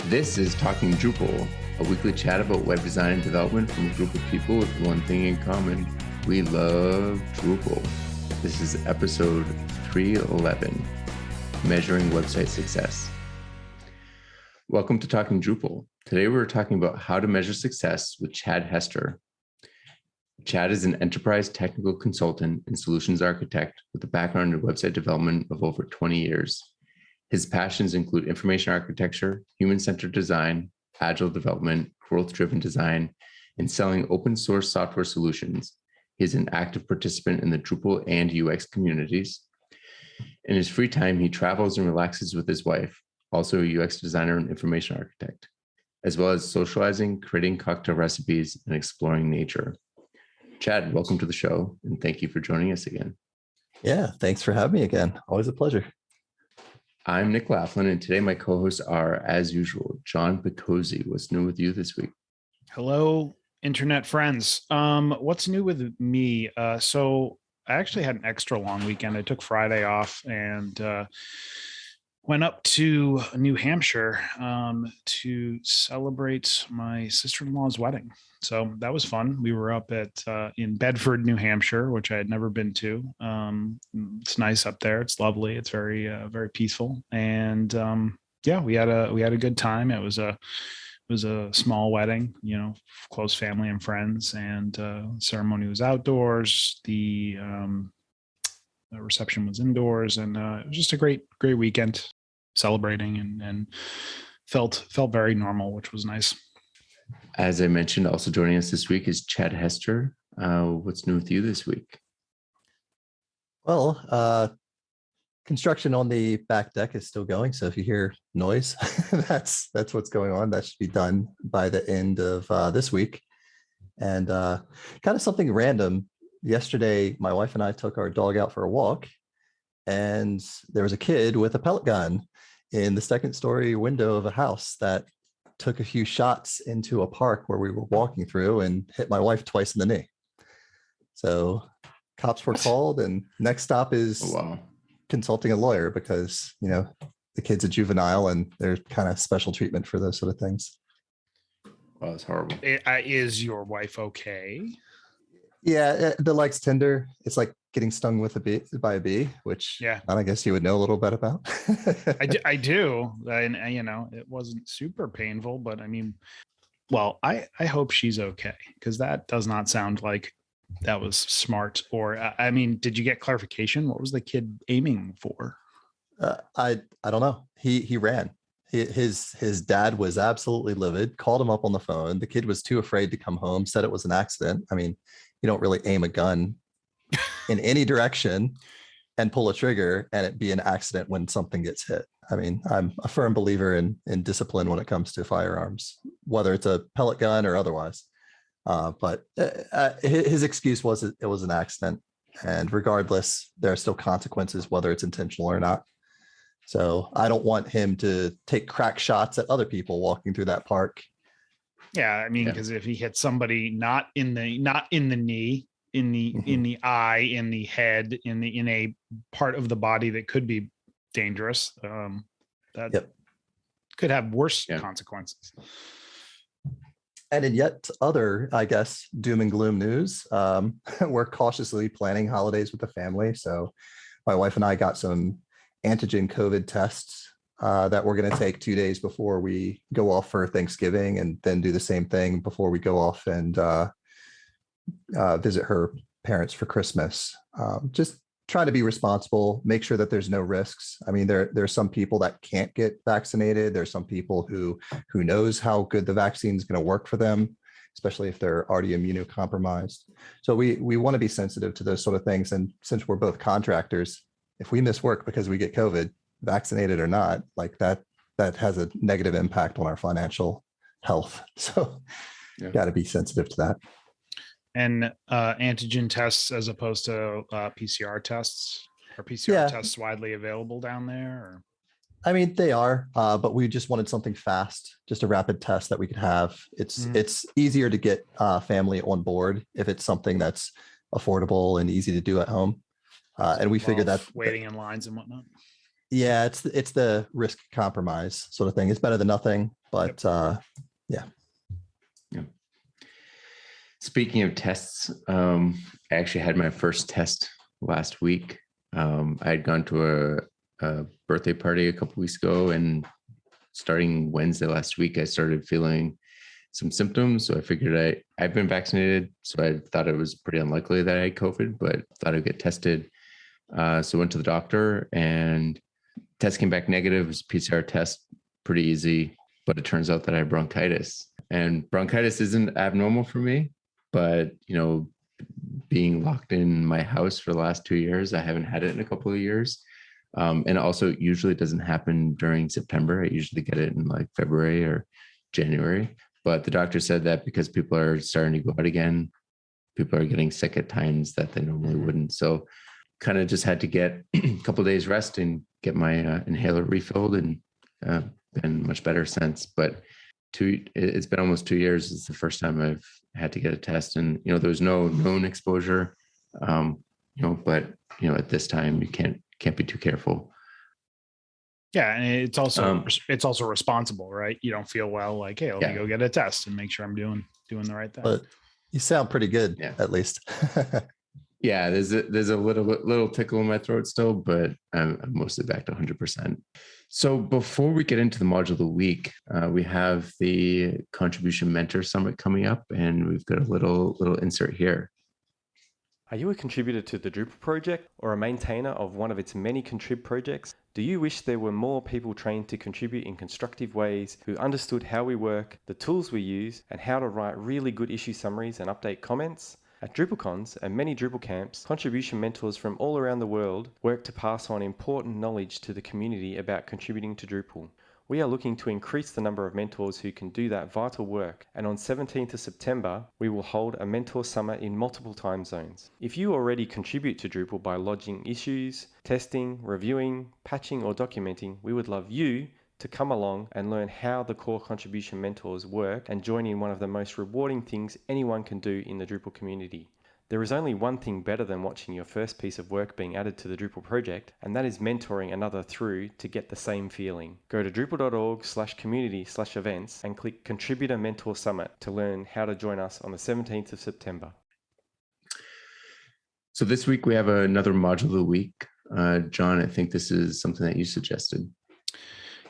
This is Talking Drupal, a weekly chat about web design and development from a group of people with one thing in common. We love Drupal. This is episode 311, Measuring Website Success. Welcome to Talking Drupal. Today we're talking about how to measure success with Chad Hester. Chad is an enterprise technical consultant and solutions architect with a background in website development of over 20 years. His passions include information architecture, human-centered design, agile development, growth-driven design, and selling open source software solutions. He is an active participant in the Drupal and UX communities. In his free time, he travels and relaxes with his wife, also a UX designer and information architect, as well as socializing, creating cocktail recipes, and exploring nature. Chad, welcome to the show, and thank you for joining us again. Yeah, thanks for having me again. Always a pleasure. I'm Nick Laughlin, and today my co-hosts are, as usual, John Picozzi. What's new with you this week? Hello, internet friends. What's new with me? So I actually had an extra long weekend. I took Friday off and went up to New Hampshire to celebrate my sister-in-law's wedding. So that was fun. We were up in Bedford, New Hampshire, which I had never been to. It's nice up there. It's lovely. It's very peaceful. And yeah, we had a good time. It was a small wedding, close family and friends, and ceremony was outdoors. The reception was indoors, and it was just a great weekend celebrating and felt very normal, which was nice. As I mentioned, also joining us this week is Chad Hester. What's new with you this week? Well, construction on the back deck is still going. So if you hear noise, that's what's going on. That should be done by the end of this week. And kind of something random. Yesterday, my wife and I took our dog out for a walk, and there was a kid with a pellet gun in the second story window of a house that took a few shots into a park where we were walking through and hit my wife twice in the knee. So cops were called, and next stop is consulting a lawyer because, the kid's a juvenile and there's kind of special treatment for those sort of things. Wow, that's horrible. Is your wife okay? Yeah, the leg's tender. It's like getting stung by a bee, which I guess you would know a little bit about. I do. And, it wasn't super painful, but I hope she's okay, because that does not sound like that was smart. Or, did you get clarification? What was the kid aiming for? I don't know. He ran. His dad was absolutely livid, called him up on the phone. The kid was too afraid to come home, said it was an accident. You don't really aim a gun in any direction and pull a trigger and it be an accident when something gets hit. I'm a firm believer in discipline when it comes to firearms, whether it's a pellet gun or otherwise. But his excuse was it was an accident. And regardless, there are still consequences, whether it's intentional or not. So I don't want him to take crack shots at other people walking through that park. Yeah, because if he hits somebody not in the knee, in the eye, in the head, in a part of the body that could be dangerous, could have worse consequences. And in yet other, I guess, doom and gloom news, we're cautiously planning holidays with the family. So my wife and I got some antigen COVID tests that we're going to take 2 days before we go off for Thanksgiving, and then do the same thing before we go off and visit her parents for Christmas. Just try to be responsible, make sure that there's no risks. There's some people that can't get vaccinated. There's some people who knows how good the vaccine is going to work for them, especially if they're already immunocompromised. So we want to be sensitive to those sort of things. And since we're both contractors, if we miss work because we get COVID, vaccinated or not, like that has a negative impact on our financial health. So got to be sensitive to that. And antigen tests as opposed to PCR tests? Are PCR tests widely available down there? Or? They are, but we just wanted something fast, just a rapid test that we could have. It's easier to get family on board if it's something that's affordable and easy to do at home. And we figured that waiting in lines and whatnot. Yeah, it's the risk compromise sort of thing. It's better than nothing, But yeah. Speaking of tests, I actually had my first test last week. I had gone to a birthday party a couple weeks ago, and starting Wednesday last week, I started feeling some symptoms. So I figured I've been vaccinated, so I thought it was pretty unlikely that I had COVID, but thought I'd get tested. So I went to the doctor, and test came back negative. It was a PCR test, pretty easy, but it turns out that I have bronchitis. And bronchitis isn't abnormal for me, but being locked in my house for the last 2 years, I haven't had it in a couple of years. And also usually it doesn't happen during September. I usually get it in like February or January. But the doctor said that because people are starting to go out again, people are getting sick at times that they normally wouldn't. So kind of just had to get a couple of days rest and get my inhaler refilled, and been much better since. But it's been almost 2 years. It's the first time I've had to get a test, and there was no known exposure, but at this time you can't be too careful. Yeah, and it's also responsible, right? You don't feel well, like, hey, let me go get a test and make sure I'm doing the right thing. But you sound pretty good, at least. Yeah, there's a little tickle in my throat still, but I'm mostly back to 100%. So before we get into the module of the week, we have the Contribution Mentor Summit coming up, and we've got a little insert here. Are you a contributor to the Drupal project or a maintainer of one of its many contrib projects? Do you wish there were more people trained to contribute in constructive ways, who understood how we work, the tools we use, and how to write really good issue summaries and update comments? At DrupalCons and many Drupal camps, contribution mentors from all around the world work to pass on important knowledge to the community about contributing to Drupal. We are looking to increase the number of mentors who can do that vital work, and on 17th of September, we will hold a mentor summit in multiple time zones. If you already contribute to Drupal by lodging issues, testing, reviewing, patching, or documenting, we would love you to come along and learn how the core contribution mentors work and join in one of the most rewarding things anyone can do in the Drupal community. There is only one thing better than watching your first piece of work being added to the Drupal project, and that is mentoring another through to get the same feeling. Go to drupal.org/community/events and click Contributor Mentor Summit to learn how to join us on the 17th of September. So this week we have another module of the week. John, I think this is something that you suggested.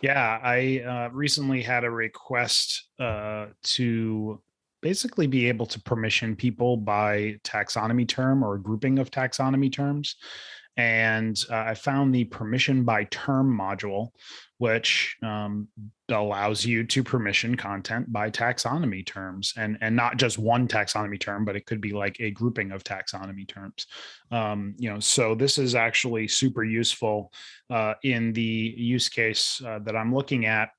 Yeah, I recently had a request to basically be able to permission people by taxonomy term or grouping of taxonomy terms. And I found the permission by term module, which allows you to permission content by taxonomy terms, and not just one taxonomy term, but it could be like a grouping of taxonomy terms. So this is actually super useful in the use case that I'm looking at,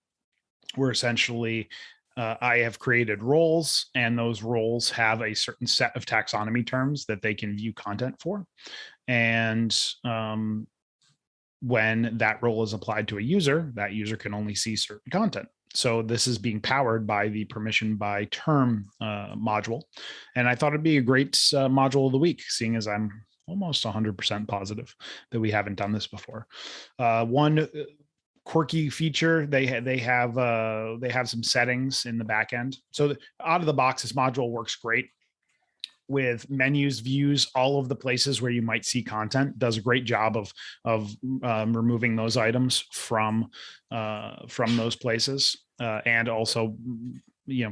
where essentially I have created roles, and those roles have a certain set of taxonomy terms that they can view content for. And when that role is applied to a user, that user can only see certain content. So this is being powered by the permission by term module. And I thought it'd be a great module of the week, seeing as I'm almost 100% positive that we haven't done this before. One quirky feature, they have some settings in the back end. So out of the box, this module works great with menus, views, all of the places where you might see content. Does a great job of removing those items from those places, and also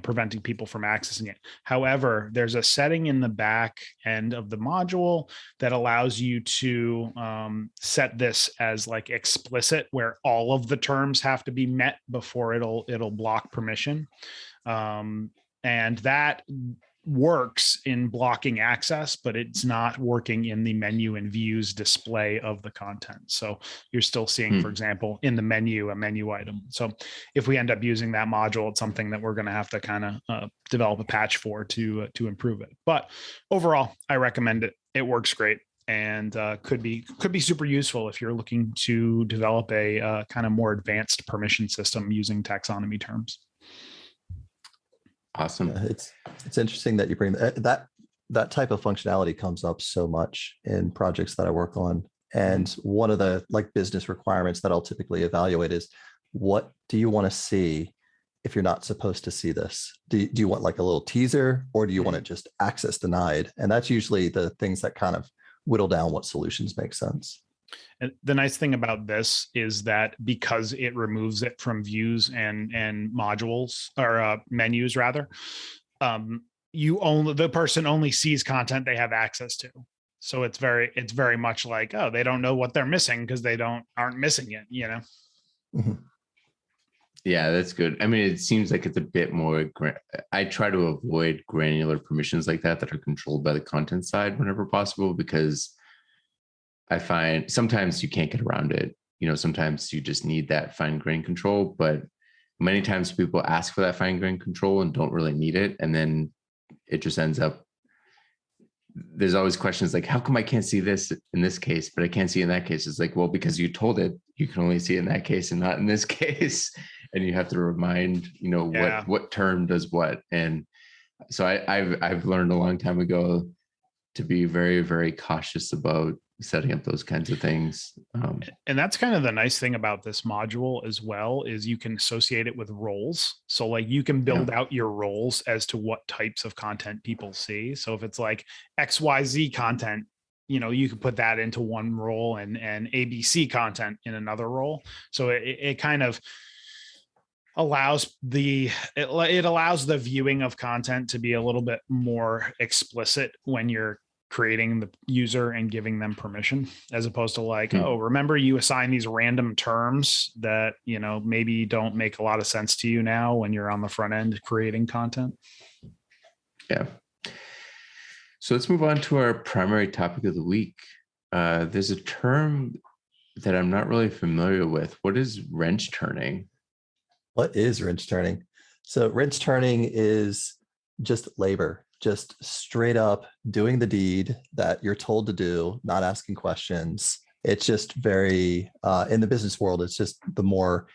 preventing people from accessing it. However, there's a setting in the back end of the module that allows you to set this as like explicit, where all of the terms have to be met before it'll block permission, and that works in blocking access, but it's not working in the menu and views display of the content. So you're still seeing, for example, in the menu, a menu item. So if we end up using that module, it's something that we're going to have to kind of develop a patch for to improve it. But overall, I recommend it. It works great, and could be super useful if you're looking to develop a kind of more advanced permission system using taxonomy terms. Awesome. Yeah, it's interesting that you bring that type of functionality comes up so much in projects that I work on. And one of the business requirements that I'll typically evaluate is, what do you want to see if you're not supposed to see this? Do you want like a little teaser, or do you want it just access denied? And that's usually the things that kind of whittle down what solutions make sense. And the nice thing about this is that because it removes it from views and modules or menus rather, the person only sees content they have access to. So it's very much like, oh, they don't know what they're missing because they aren't missing it, you know? Mm-hmm. Yeah, that's good. I mean, it seems like it's a bit more, I try to avoid granular permissions like that are controlled by the content side whenever possible, because I find sometimes you can't get around it. You know, sometimes you just need that fine grain control, but many times people ask for that fine grain control and don't really need it. And then it just ends up, there's always questions like, how come I can't see this in this case, but I can't see in that case? It's like, well, because you told it, you can only see it in that case and not in this case. And you have to remind, you know, what term does what. And so I've learned a long time ago to be very, very cautious about setting up those kinds of things. And that's kind of the nice thing about this module as well, is you can associate it with roles. So like you can build out your roles as to what types of content people see. So if it's like XYZ content, you know, you can put that into one role and ABC content in another role. So it kind of allows it allows the viewing of content to be a little bit more explicit when you're creating the user and giving them permission, as opposed to like, oh, remember you assign these random terms that, you know, maybe don't make a lot of sense to you now when you're on the front end creating content. Yeah. So let's move on to our primary topic of the week. There's a term that I'm not really familiar with. What is wrench turning? What is wrench turning? So wrench turning is just labor, just straight up doing the deed that you're told to do, not asking questions. It's just very, in the business world, it's just the more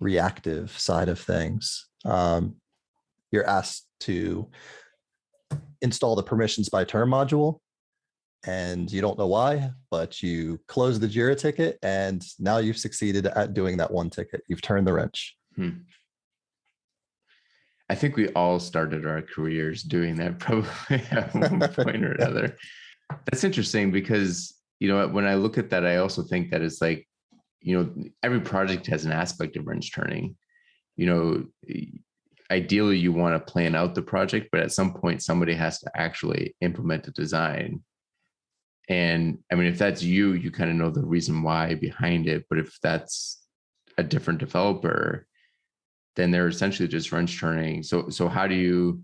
reactive side of things. You're asked to install the permissions by term module, and you don't know why, but you close the JIRA ticket, and now you've succeeded at doing that one ticket. You've turned the wrench. I think we all started our careers doing that probably at one point or another. That's interesting because, you know, when I look at that, I also think that it's like, you know, every project has an aspect of wrench turning. You know, ideally you want to plan out the project, but at some point somebody has to actually implement a design. And I mean, if that's you, you kind of know the reason why behind it. But if that's a different developer, then they're essentially just wrench turning. So how do you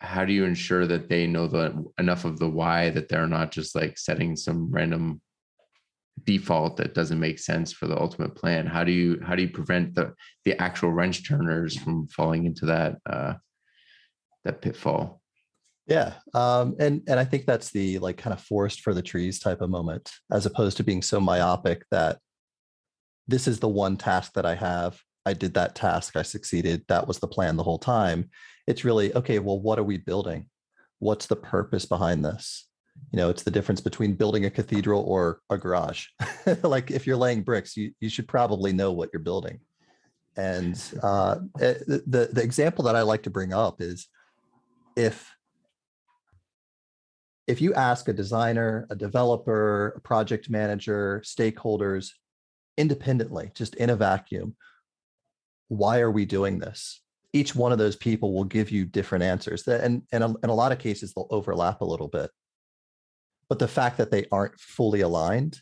ensure that they know enough of the why, that they're not just like setting some random default that doesn't make sense for the ultimate plan? How do you prevent the actual wrench turners from falling into that pitfall? Yeah. And I think that's the like kind of forest for the trees type of moment, as opposed to being so myopic that this is the one task that I have. I did that task. I succeeded. That was the plan the whole time. It's really, okay, well, what are we building? What's the purpose behind this? You know, it's the difference between building a cathedral or a garage. Like if you're laying bricks, you should probably know what you're building. And the example that I like to bring up is if you ask a designer, a developer, a project manager, stakeholders independently, just in a vacuum, why are we doing this? Each one of those people will give you different answers. And in a lot of cases, they'll overlap a little bit. But the fact that they aren't fully aligned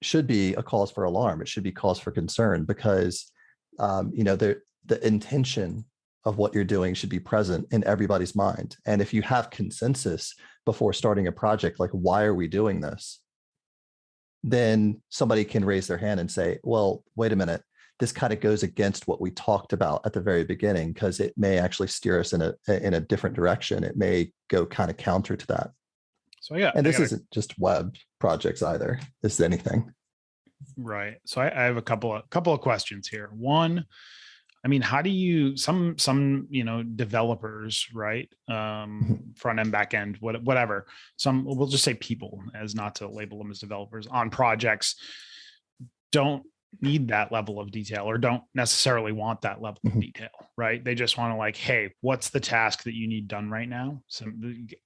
should be a cause for alarm. It should be cause for concern, because you know, the intention of what you're doing should be present in everybody's mind. And if you have consensus before starting a project, like, why are we doing this? Then somebody can raise their hand and say, well, wait a minute, this kind of goes against what we talked about at the very beginning, because it may actually steer us in a different direction. It may go kind of counter to that. So yeah, and this isn't just web projects either. This is anything. Right. So I have a couple of questions here. One, I mean, how do you, some, you know, developers, right? Front end, back end, whatever. We'll just say people, as not to label them as developers on projects, don't need that level of detail or don't necessarily want that level of detail, right? They just want to like, hey, what's the task that you need done right now? So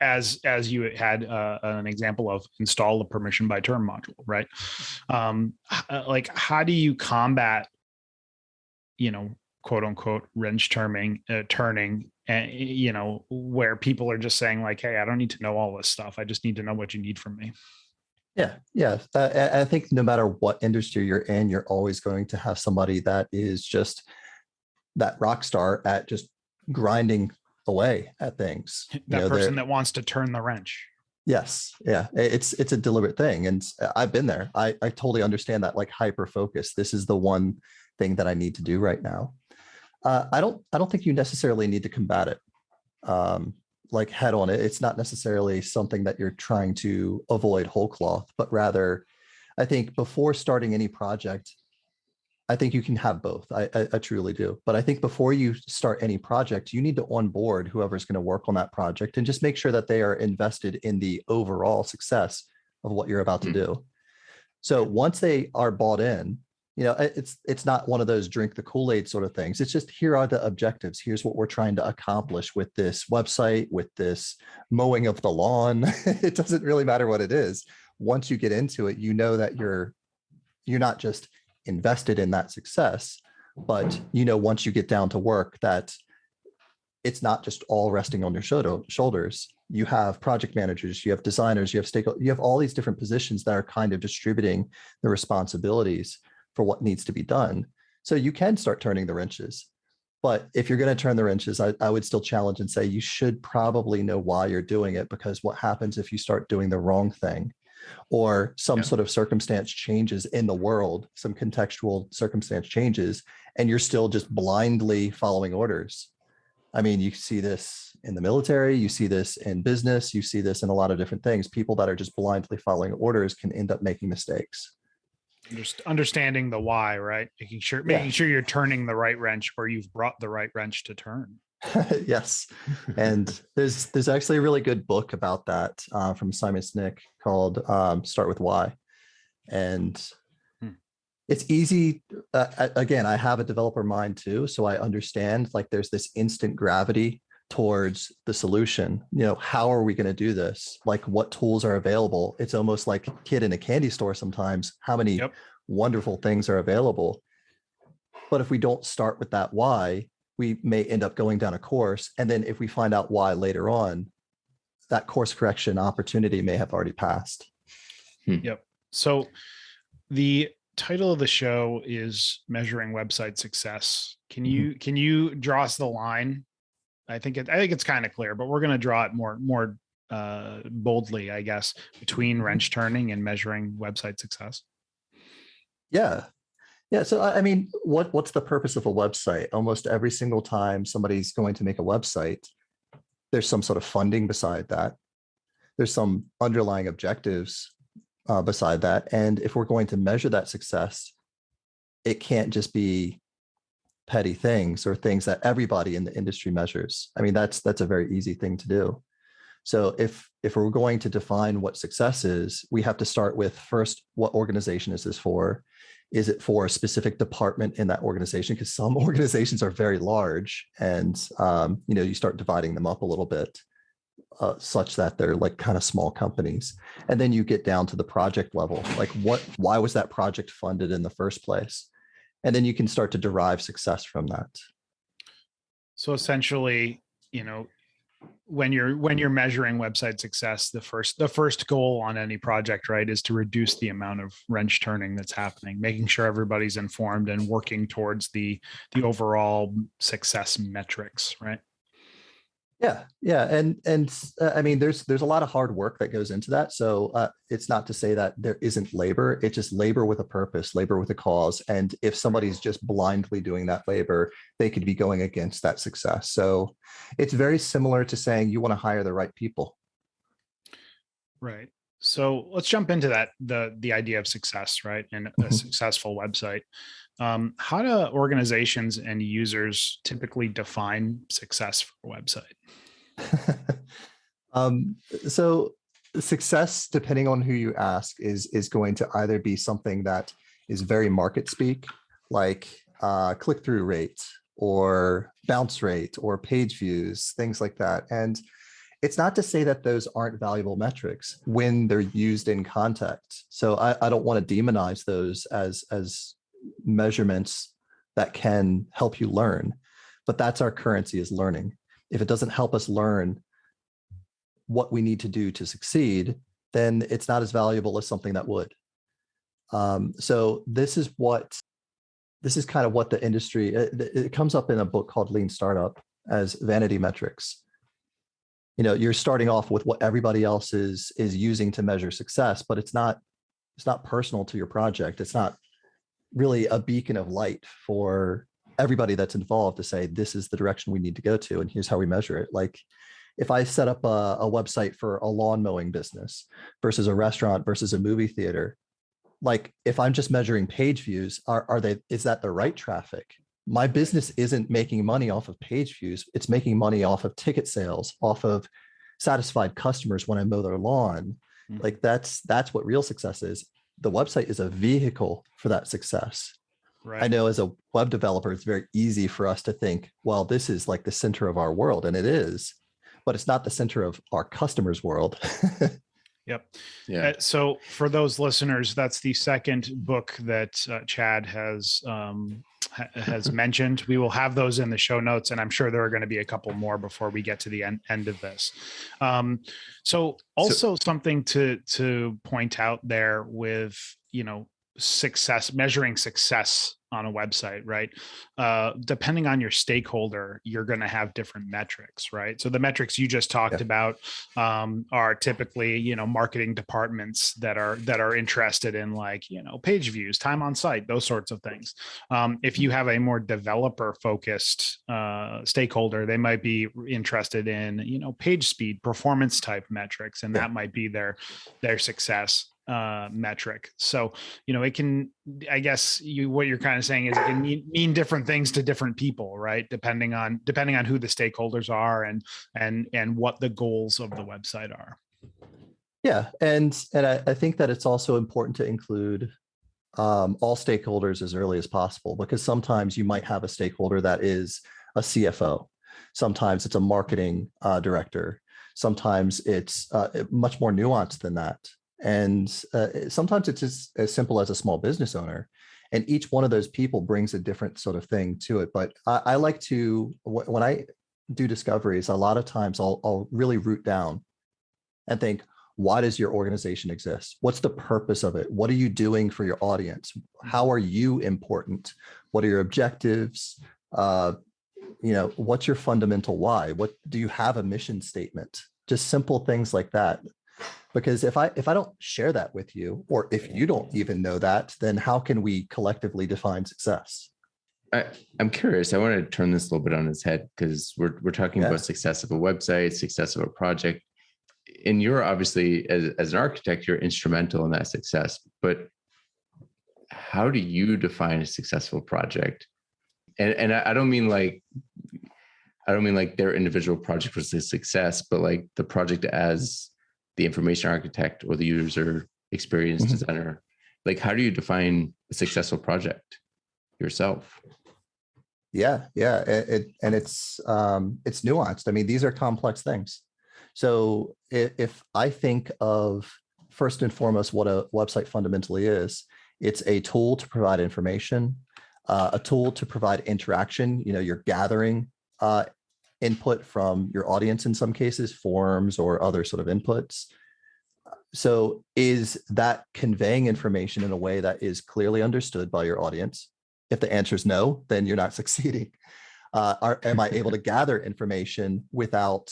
as you had an example of install the permission by term module, right? Like how do you combat, quote unquote wrench turning, and where people are just saying like, hey, I don't need to know all this stuff. I just need to know what you need from me. Yeah. I think no matter what industry you're in, you're always going to have somebody that is just that rock star at just grinding away at things. That person that wants to turn the wrench. Yes. Yeah. It's a deliberate thing. And I've been there. I totally understand that, like, hyper focus. This is the one thing that I need to do right now. I don't think you necessarily need to combat it. Like head on. It's not necessarily something that you're trying to avoid whole cloth, but rather, I think before starting any project, I think you can have both. I truly do. But I think before you start any project, you need to onboard whoever's going to work on that project and just make sure that they are invested in the overall success of what you're about to do. So once they are bought in, it's not one of those drink the Kool-Aid sort of things. It's just, here are the objectives. Here's what we're trying to accomplish with this website, with this mowing of the lawn. It doesn't really matter what it is. Once you get into it, you know that you're not just invested in that success, but once you get down to work, that it's not just all resting on your shoulders. You have project managers, you have designers, you have stakeholders, you have all these different positions that are kind of distributing the responsibilities for what needs to be done. So you can start turning the wrenches. But if you're going to turn the wrenches, I would still challenge and say you should probably know why you're doing it, because what happens if you start doing the wrong thing, or some sort of circumstance changes in the world, some contextual circumstance changes, and you're still just blindly following orders. I mean, you see this in the military, you see this in business, you see this in a lot of different things. People that are just blindly following orders can end up making mistakes. Just understanding the why, right? Making sure you're turning the right wrench, or you've brought the right wrench to turn. Yes. And there's actually a really good book about that from Simon Sinek called Start With Why. And it's easy. Again, I have a developer mind too, so I understand, like, there's this instant gravity towards the solution. How are we going to do this? Like, what tools are available? It's almost like a kid in a candy store sometimes, how many wonderful things are available. But if we don't start with that why, we may end up going down a course. And then if we find out why later on, that course correction opportunity may have already passed. Yep. So the title of the show is Measuring Website Success. Can you draw us the line? I think it's kind of clear, but we're going to draw it more boldly, I guess, between wrench turning and measuring website success. Yeah. So, I mean, what's the purpose of a website? Almost every single time somebody's going to make a website, there's some sort of funding beside that. There's some underlying objectives beside that. And if we're going to measure that success, it can't just be petty things or things that everybody in the industry measures. I mean, that's a very easy thing to do. So if we're going to define what success is, we have to start with, first, what organization is this for? Is it for a specific department in that organization? Because some organizations are very large, and you start dividing them up a little bit such that they're like kind of small companies. And then you get down to the project level, like why was that project funded in the first place? And then you can start to derive success from that. So essentially, when you're measuring website success, the first goal on any project, right, is to reduce the amount of wrench turning that's happening, making sure everybody's informed and working towards the overall success metrics, right? Yeah. And I mean, there's a lot of hard work that goes into that. So it's not to say that there isn't labor. It's just labor with a purpose, labor with a cause. And if somebody's just blindly doing that labor, they could be going against that success. So it's very similar to saying you want to hire the right people. Right. So let's jump into that, the idea of success, right? And a successful website. How do organizations and users typically define success for a website? So success, depending on who you ask, is going to either be something that is very market speak, like click-through rate or bounce rate or page views, things like that. And it's not to say that those aren't valuable metrics when they're used in context. So I don't want to demonize those as measurements that can help you learn, but that's our currency, is learning. If it doesn't help us learn what we need to do to succeed, then it's not as valuable as something that would. So this is kind of what the industry, it comes up in a book called Lean Startup as Vanity Metrics. You're starting off with what everybody else is using to measure success, but it's not personal to your project. It's not really a beacon of light for everybody that's involved to say, this is the direction we need to go to, and here's how we measure it. Like if I set up a website for a lawn mowing business versus a restaurant versus a movie theater, like if I'm just measuring page views, is that the right traffic? My business isn't making money off of page views. It's making money off of ticket sales, off of satisfied customers when I mow their lawn. Mm-hmm. Like that's what real success is. The website is a vehicle for that success. Right. I know as a web developer, it's very easy for us to think, well, this is like the center of our world, and it is, but it's not the center of our customers' world. Yep. Yeah. So for those listeners, that's the second book that Chad has mentioned. We will have those in the show notes, and I'm sure there are going to be a couple more before we get to the end of this. So something to point out there with, success, measuring success on a website, right? Depending on your stakeholder, you're going to have different metrics, right? So the metrics you just talked about are typically, marketing departments that are interested in page views, time on site, those sorts of things. If you have a more developer focused stakeholder, they might be interested in, page speed, performance type metrics, and that might be their success metric. So, it can, I guess what you're kind of saying is it can mean different things to different people, right? Depending on who the stakeholders are and what the goals of the website are. Yeah. And I think that it's also important to include all stakeholders as early as possible, because sometimes you might have a stakeholder that is a CFO. Sometimes it's a marketing director. Sometimes it's much more nuanced than that. And sometimes it's just as simple as a small business owner. And each one of those people brings a different sort of thing to it. But I like to, when I do discoveries, a lot of times I'll really root down and think, why does your organization exist? What's the purpose of it? What are you doing for your audience? How are you important? What are your objectives? What's your fundamental why? What do you have a mission statement? Just simple things like that. Because if I don't share that with you, or if you don't even know that, then how can we collectively define success? I'm curious. I want to turn this a little bit on its head, because we're talking about success of a website, success of a project. And you're obviously, as an architect, you're instrumental in that success. But how do you define a successful project? And I don't mean like their individual project was a success, but like the project as the information architect or the user experience designer. Like, how do you define a successful project yourself? Yeah. It's nuanced. I mean, these are complex things. So if I think of, first and foremost, what a website fundamentally is, it's a tool to provide information, a tool to provide interaction. You're gathering input from your audience, in some cases, forms or other sort of inputs. So is that conveying information in a way that is clearly understood by your audience? If the answer is no, then you're not succeeding. Am I able to gather information without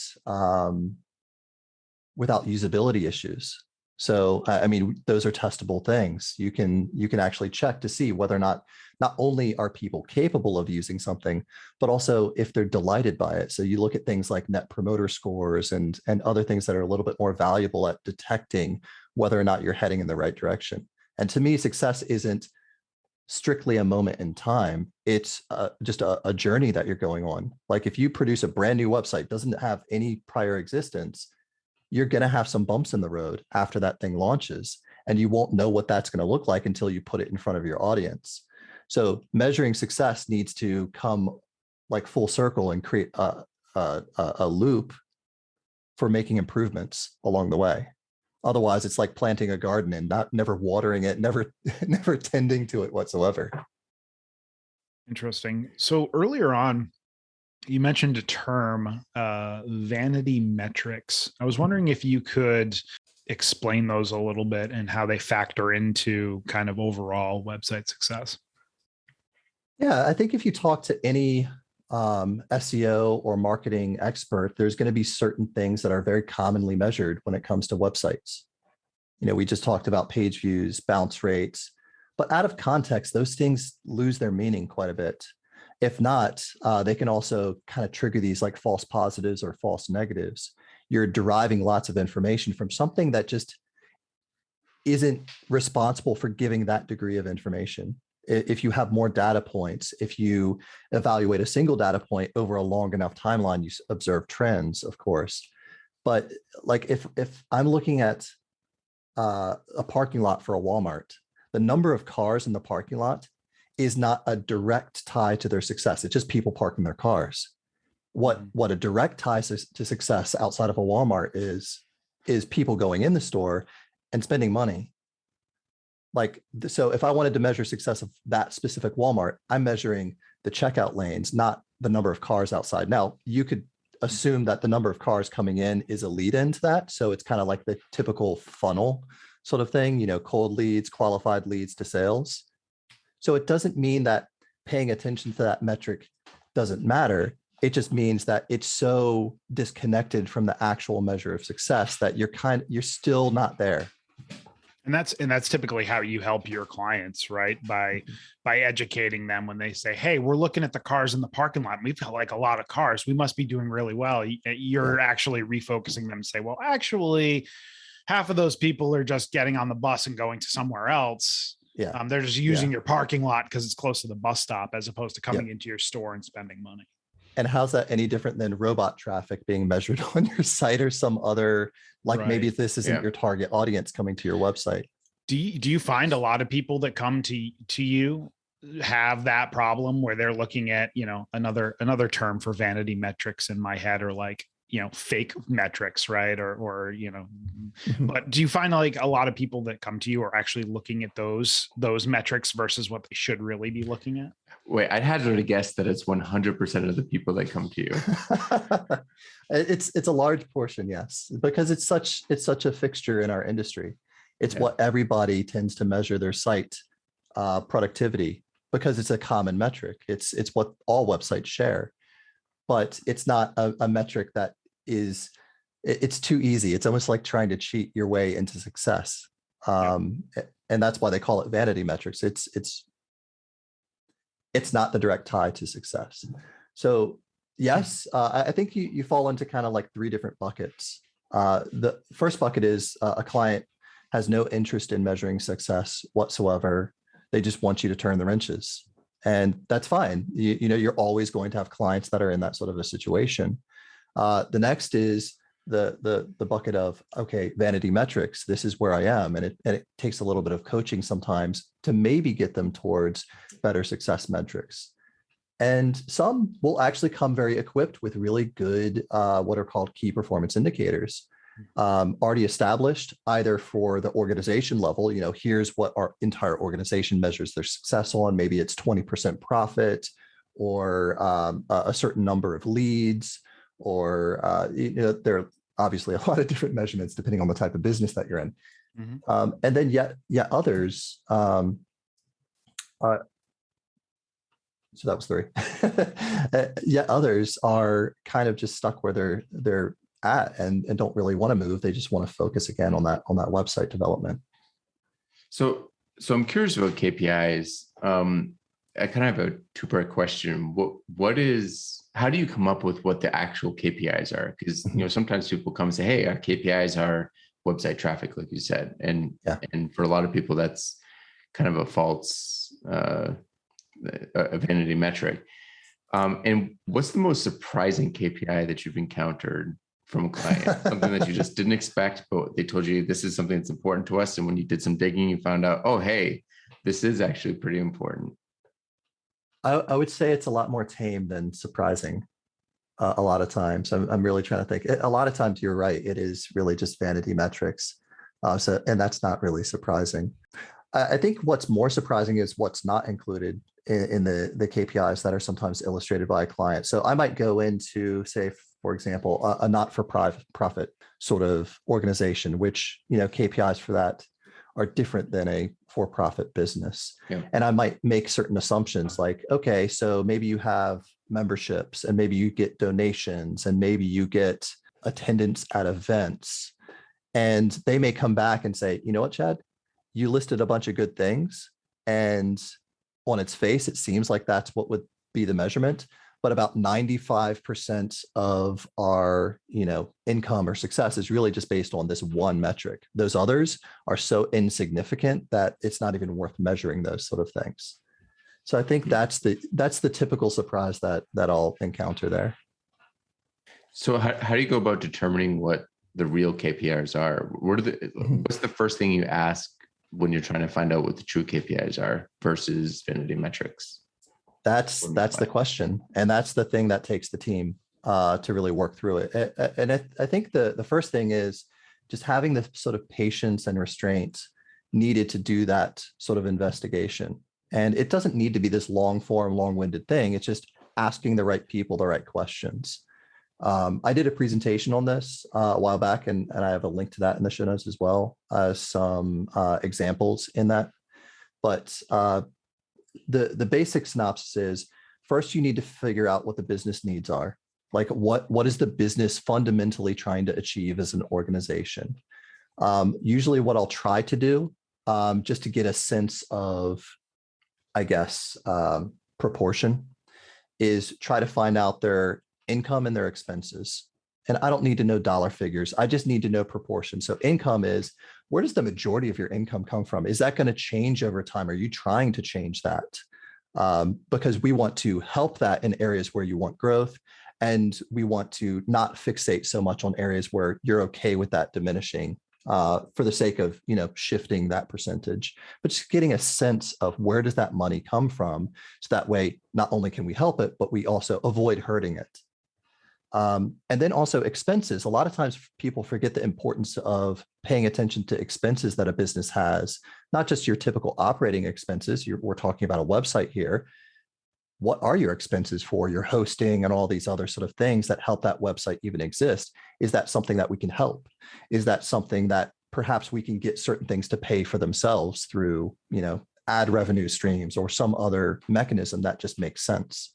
usability issues? So, those are testable things. You can actually check to see whether or not only are people capable of using something, but also if they're delighted by it. So you look at things like net promoter scores and other things that are a little bit more valuable at detecting whether or not you're heading in the right direction. And to me, success isn't strictly a moment in time. It's just a journey that you're going on. Like if you produce a brand new website, doesn't have any prior existence, you're going to have some bumps in the road after that thing launches. and you won't know what that's going to look like until you put it in front of your audience. So measuring success needs to come like full circle and create a loop for making improvements along the way. Otherwise, it's like planting a garden and never watering it, never tending to it whatsoever. Interesting. So earlier on, you mentioned a term, vanity metrics. I was wondering if you could explain those a little bit and how they factor into kind of overall website success. Yeah, I think if you talk to any SEO or marketing expert, there's going to be certain things that are very commonly measured when it comes to websites. We just talked about page views, bounce rates, but out of context, those things lose their meaning quite a bit. If not, they can also kind of trigger these like false positives or false negatives. You're deriving lots of information from something that just isn't responsible for giving that degree of information. If you have more data points, if you evaluate a single data point over a long enough timeline, you observe trends, of course. But like if I'm looking at a parking lot for a Walmart, the number of cars in the parking lot is not a direct tie to their success. It's just people parking their cars. What a direct tie to success outside of a Walmart is people going in the store and spending money. Like, so if I wanted to measure success of that specific Walmart, I'm measuring the checkout lanes, not the number of cars outside. Now, you could assume that the number of cars coming in is a lead into that. So it's kind of like the typical funnel sort of thing, cold leads, qualified leads to sales. So it doesn't mean that paying attention to that metric doesn't matter. It just means that it's so disconnected from the actual measure of success that you're still not there. And that's typically how you help your clients, right? By educating them when they say, "Hey, we're looking at the cars in the parking lot. We've got like a lot of cars. We must be doing really well." You're actually refocusing them and say, "Well, actually, half of those people are just getting on the bus and going to somewhere else. Yeah, they're just using your parking lot because it's close to the bus stop, as opposed to coming into your store and spending money." And how's that any different than robot traffic being measured on your site or some other, like maybe this isn't your target audience coming to your website? Do you find a lot of people that come to you have that problem where they're looking at, another term for vanity metrics in my head, or like, fake metrics, right? Or but do you find like a lot of people that come to you are actually looking at those metrics versus what they should really be looking at? Wait, I'd hazard to guess that it's 100% of the people that come to you. It's a large portion, yes, because it's such a fixture in our industry. It's what everybody tends to measure their site productivity, because it's a common metric. It's what all websites share, but it's not a metric that it's too easy. It's almost like trying to cheat your way into success. And that's why they call it vanity metrics. It's not the direct tie to success. So yes, I think you fall into kind of like three different buckets. The first bucket is a client has no interest in measuring success whatsoever. They just want you to turn the wrenches. And that's fine. You're always going to have clients that are in that sort of a situation. The next is the bucket of, okay, vanity metrics. This is where I am. And it takes a little bit of coaching sometimes to maybe get them towards better success metrics. And some will actually come very equipped with really good, what are called key performance indicators, already established either for the organization level. Here's what our entire organization measures their success on. Maybe it's 20% profit, or a certain number of leads, or there are obviously a lot of different measurements depending on the type of business that you're in. And then yet others. So that was three. Yet others are kind of just stuck where they're at and don't really want to move. They just want to focus again on that website development. So I'm curious about KPIs. I kind of have a two-part question. How do you come up with what the actual KPIs are? Because sometimes people come and say, "Hey, our KPIs are website traffic," like you said, and for a lot of people that's kind of a false a vanity metric. And what's the most surprising KPI that you've encountered from a client, something that you just didn't expect, but they told you this is something that's important to us. And when you did some digging, you found out, oh, hey, this is actually pretty important. I would say it's a lot more tame than surprising. A lot of times, I'm really trying to think. A lot of times, you're right. It is really just vanity metrics. And that's not really surprising. I think what's more surprising is what's not included in the KPIs that are sometimes illustrated by a client. So I might go into, say, for example, a not-for-profit sort of organization, which, KPIs for that are different than a for-profit business. Yeah. And I might make certain assumptions like, okay, so maybe you have memberships and maybe you get donations and maybe you get attendance at events. And they may come back and say, you know what, Chad, you listed a bunch of good things. And on its face, it seems like that's what would be the measurement. But about 95% of our, income or success is really just based on this one metric. Those others are so insignificant that it's not even worth measuring those sort of things. So I think that's the typical surprise that I'll encounter there. So how do you go about determining what the real KPIs are? What's the first thing you ask when you're trying to find out what the true KPIs are versus vanity metrics? That's the question. And that's the thing that takes the team to really work through it. And I think the first thing is just having the sort of patience and restraint needed to do that sort of investigation. And it doesn't need to be this long form, long-winded thing. It's just asking the right people the right questions. I did a presentation on this a while back, and I have a link to that in the show notes as well as some examples in that. But the basic synopsis is, first, you need to figure out what the business needs are. Like what is the business fundamentally trying to achieve as an organization? Usually what I'll try to do, just to get a sense of, I guess, proportion, is try to find out their income and their expenses. And I don't need to know dollar figures. I just need to know proportion. So income is, where does the majority of your income come from? Is that going to change over time? Are you trying to change that? Because we want to help that in areas where you want growth. And we want to not fixate so much on areas where you're okay with that diminishing for the sake of, shifting that percentage, but just getting a sense of where does that money come from? So that way, not only can we help it, but we also avoid hurting it. And then also expenses. A lot of times people forget the importance of paying attention to expenses that a business has, not just your typical operating expenses. We're talking about a website here. What are your expenses for your hosting and all these other sort of things that help that website even exist? Is that something that we can help? Is that something that perhaps we can get certain things to pay for themselves through, ad revenue streams or some other mechanism that just makes sense?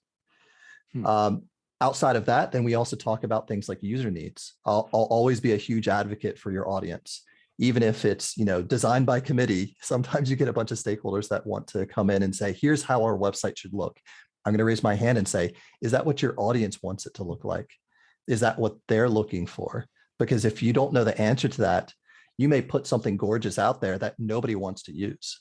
Outside of that, then we also talk about things like user needs. I'll always be a huge advocate for your audience. Even if it's, designed by committee, sometimes you get a bunch of stakeholders that want to come in and say, here's how our website should look. I'm going to raise my hand and say, is that what your audience wants it to look like? Is that what they're looking for? Because if you don't know the answer to that, you may put something gorgeous out there that nobody wants to use.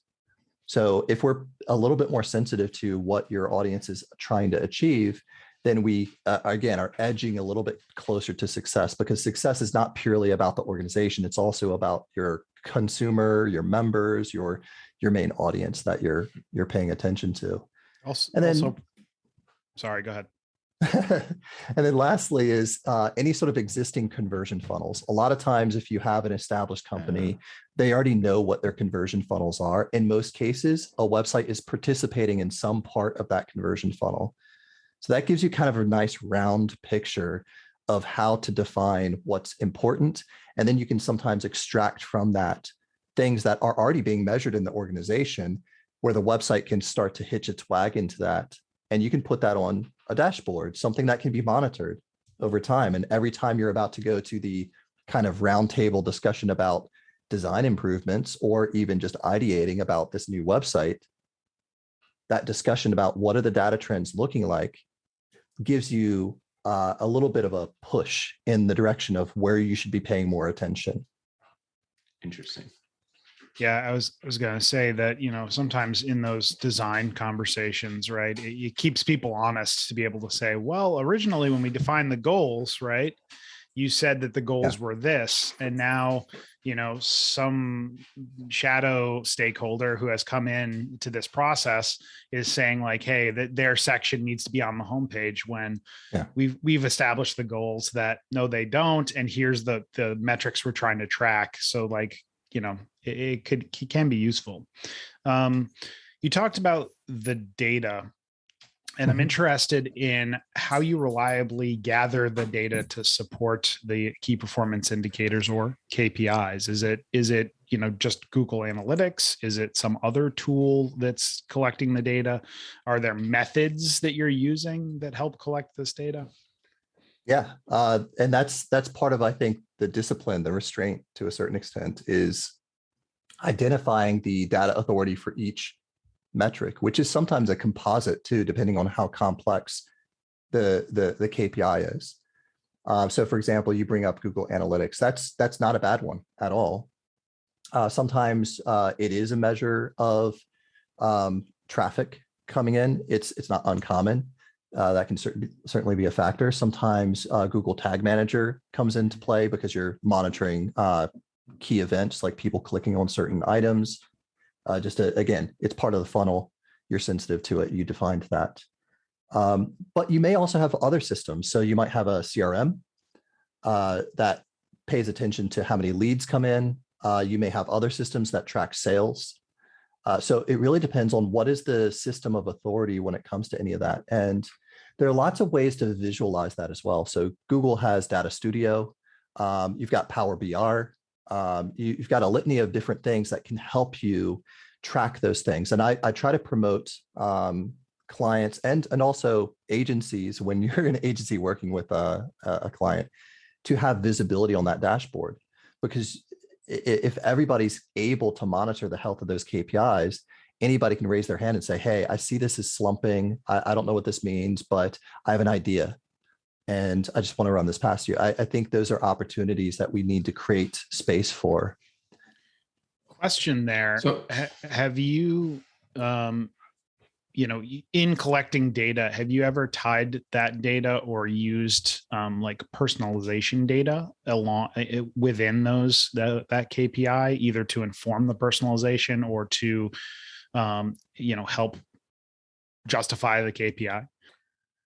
So if we're a little bit more sensitive to what your audience is trying to achieve, then we, again, are edging a little bit closer to success, because success is not purely about the organization. It's also about your consumer, your members, your main audience that you're paying attention to. Sorry, go ahead. And then lastly is any sort of existing conversion funnels. A lot of times, if you have an established company, they already know what their conversion funnels are. In most cases, a website is participating in some part of that conversion funnel. So that gives you kind of a nice round picture of how to define what's important. And then you can sometimes extract from that things that are already being measured in the organization, where the website can start to hitch its wagon to that. And you can put that on a dashboard, something that can be monitored over time. And every time you're about to go to the kind of roundtable discussion about design improvements, or even just ideating about this new website, that discussion about what are the data trends looking like gives you a little bit of a push in the direction of where you should be paying more attention. Interesting. Yeah, I was going to say that, sometimes in those design conversations, right, it keeps people honest to be able to say, well, originally when we defined the goals, right, you said that the goals were this, and now, some shadow stakeholder who has come in to this process is saying like, hey, that their section needs to be on the homepage when we've established the goals that no, they don't. And here's the metrics we're trying to track. So like, it can be useful. You talked about the data, and I'm interested in how you reliably gather the data to support the key performance indicators or KPIs. Is it just Google Analytics? Is it some other tool that's collecting the data? Are there methods that you're using that help collect this data? Yeah. And that's part of, I think, the discipline, the restraint to a certain extent, is identifying the data authority for each metric, which is sometimes a composite too, depending on how complex the KPI is. So for example, you bring up Google Analytics. That's not a bad one at all. Sometimes it is a measure of traffic coming in. It's not uncommon. That can certainly be a factor. Sometimes Google Tag Manager comes into play because you're monitoring key events like people clicking on certain items. Again, it's part of the funnel. You're sensitive to it. You defined that. But you may also have other systems. So you might have a CRM that pays attention to how many leads come in. You may have other systems that track sales. So it really depends on what is the system of authority when it comes to any of that. And there are lots of ways to visualize that as well. So Google has Data Studio. You've got Power BI. You've got a litany of different things that can help you track those things. And I try to promote clients and also agencies, when you're an agency working with a client, to have visibility on that dashboard. Because if everybody's able to monitor the health of those KPIs, anybody can raise their hand and say, hey, I see this is slumping. I don't know what this means, but I have an idea. And I just want to run this past you. I think those are opportunities that we need to create space for. Question there. So have you, in collecting data, have you ever tied that data or used like personalization data along within that KPI, either to inform the personalization or to, help justify the KPI?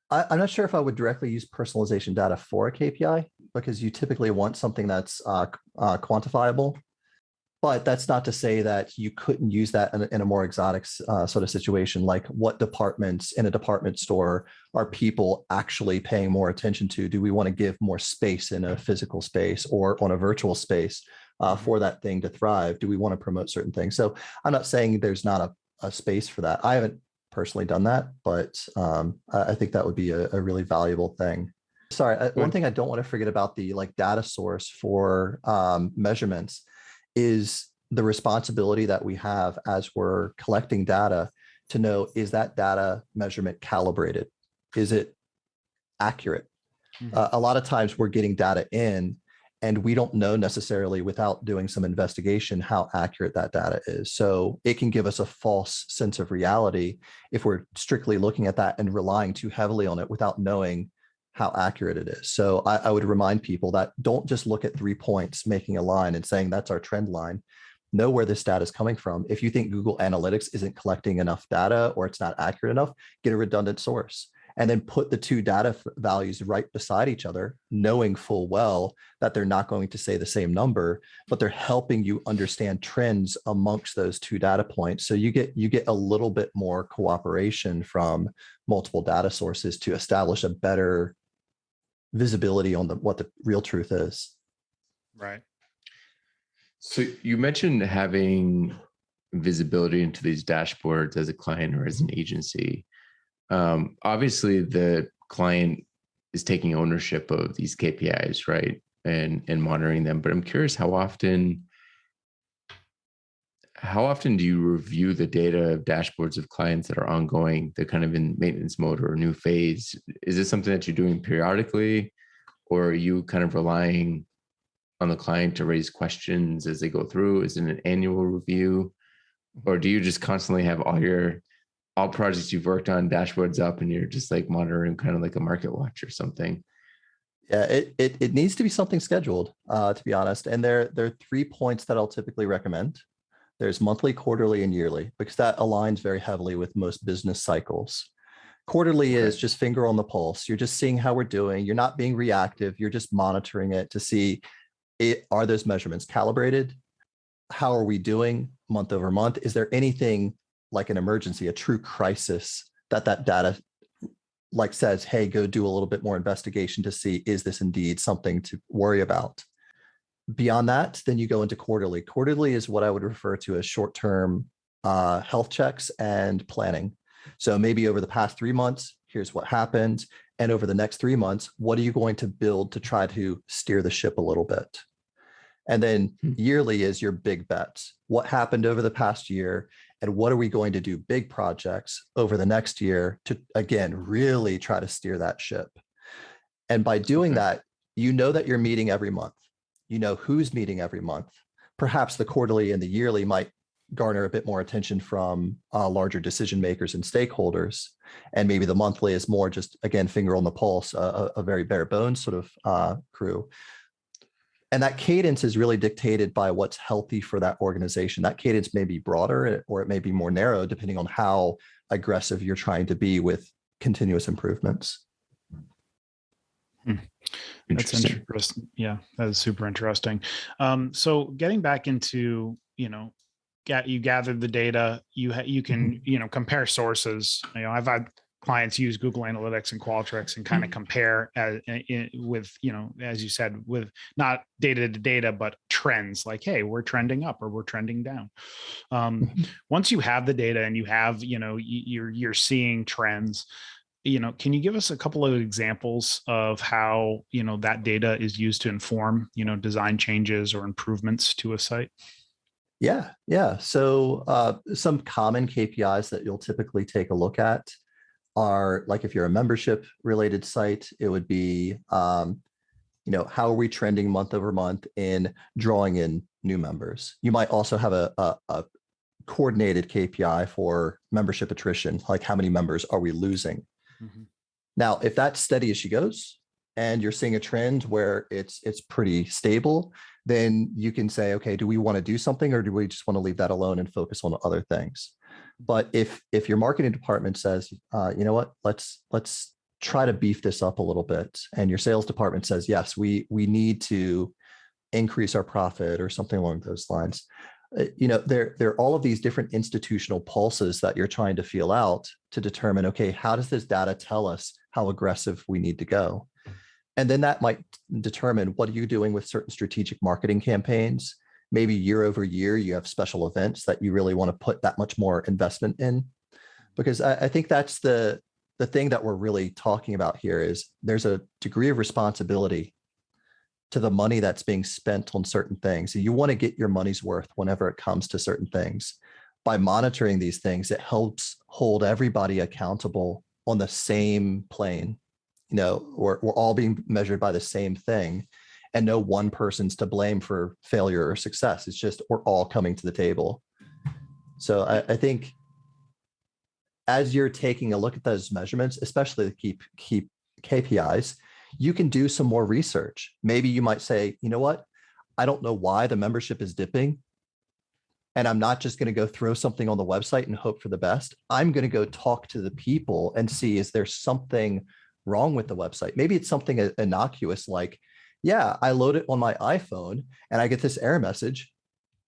I'm not sure if I would directly use personalization data for a KPI, because you typically want something that's quantifiable. But that's not to say that you couldn't use that in a more exotic sort of situation, like what departments in a department store are people actually paying more attention to? Do we want to give more space in a physical space or on a virtual space for that thing to thrive? Do we want to promote certain things? So I'm not saying there's not a space for that. I haven't personally done that, but I think that would be a really valuable thing. Sorry, one thing I don't want to forget about the data source for measurements is the responsibility that we have as we're collecting data to know, is that data measurement calibrated? Is it accurate? Mm-hmm. A lot of times we're getting data in and we don't know necessarily, without doing some investigation, how accurate that data is. So it can give us a false sense of reality if we're strictly looking at that and relying too heavily on it without knowing how accurate it is. So I would remind people that don't just look at 3 points, making a line and saying that's our trend line. Know where this data is coming from. If you think Google Analytics isn't collecting enough data or it's not accurate enough, get a redundant source and then put the two data values right beside each other, knowing full well that they're not going to say the same number, but they're helping you understand trends amongst those two data points. So you get a little bit more cooperation from multiple data sources to establish a better visibility on what the real truth is. Right. So you mentioned having visibility into these dashboards as a client or as an agency. Obviously, the client is taking ownership of these KPIs, right, and monitoring them. But I'm curious, how often do you review the data of dashboards of clients that are ongoing, they're kind of in maintenance mode or a new phase? Is this something that you're doing periodically, or are you kind of relying on the client to raise questions as they go through? Is it an annual review, or do you just constantly have all projects you've worked on dashboards up and you're just like monitoring kind of like a market watch or something? Yeah, it needs to be something scheduled, to be honest. And there are 3 points that I'll typically recommend. There's monthly, quarterly, and yearly, because that aligns very heavily with most business cycles. Quarterly is just finger on the pulse. You're just seeing how we're doing. You're not being reactive. You're just monitoring it to see, are those measurements calibrated? How are we doing month over month? Is there anything like an emergency, a true crisis that data like says, hey, go do a little bit more investigation to see, is this indeed something to worry about? Beyond that, then you go into quarterly. Quarterly is what I would refer to as short-term health checks and planning. So maybe over the past 3 months, here's what happened. And over the next 3 months, what are you going to build to try to steer the ship a little bit? And then yearly is your big bets. What happened over the past year? And what are we going to do big projects over the next year to, again, really try to steer that ship? And by doing that, you know that you're meeting every month. You know who's meeting every month. Perhaps the quarterly and the yearly might garner a bit more attention from larger decision makers and stakeholders. And maybe the monthly is more just, again, finger on the pulse, a very bare bones sort of crew. And that cadence is really dictated by what's healthy for that organization. That cadence may be broader or it may be more narrow, depending on how aggressive you're trying to be with continuous improvements. That's interesting. Yeah, that is super interesting. So getting back into, you gathered the data, you can, compare sources. I've had clients use Google Analytics and Qualtrics and kind of compare with, as you said, with not data to data, but trends like, hey, we're trending up or we're trending down. Once you have the data and you have, you're seeing trends, can you give us a couple of examples of how, that data is used to inform, design changes or improvements to a site? Yeah. So some common KPIs that you'll typically take a look at are, like, if you're a membership related site, it would be, how are we trending month over month in drawing in new members? You might also have a coordinated KPI for membership attrition, like how many members are we losing? Mm-hmm. Now, if that's steady as she goes and you're seeing a trend where it's pretty stable, then you can say, okay, do we want to do something or do we just want to leave that alone and focus on other things? But if your marketing department says, you know what, let's try to beef this up a little bit, and your sales department says, yes, we need to increase our profit or something along those lines, there are all of these different institutional pulses that you're trying to feel out to determine, okay, how does this data tell us how aggressive we need to go? And then that might determine, what are you doing with certain strategic marketing campaigns? Maybe year over year, you have special events that you really want to put that much more investment in. Because I think that's the thing that we're really talking about here is there's a degree of responsibility to the money that's being spent on certain things. So you want to get your money's worth whenever it comes to certain things. By monitoring these things, it helps hold everybody accountable on the same plane. We're all being measured by the same thing, and no one person's to blame for failure or success. It's just we're all coming to the table. So I think as you're taking a look at those measurements, especially the key KPIs, you can do some more research. Maybe you might say, you know what, I don't know why the membership is dipping, and I'm not just going to go throw something on the website and hope for the best. I'm going to go talk to the people and see, is there something wrong with the website? Maybe it's something innocuous like, yeah, I load it on my iPhone and I get this error message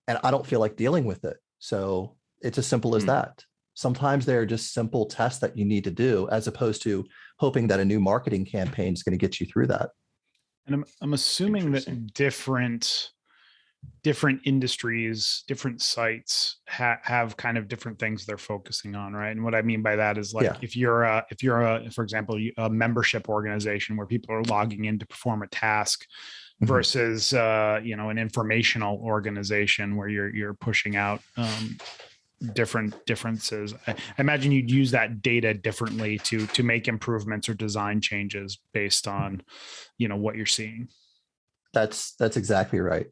and I don't feel like dealing with it. So it's as simple as that. Sometimes there are just simple tests that you need to do, as opposed to hoping that a new marketing campaign is going to get you through that. And I'm assuming that different industries, different sites have kind of different things they're focusing on, right? And what I mean by that is, like, if you're for example, a membership organization where people are logging in to perform a task versus an informational organization where you're pushing out different differences. I imagine you'd use that data differently to make improvements or design changes based on what you're seeing. That's exactly right.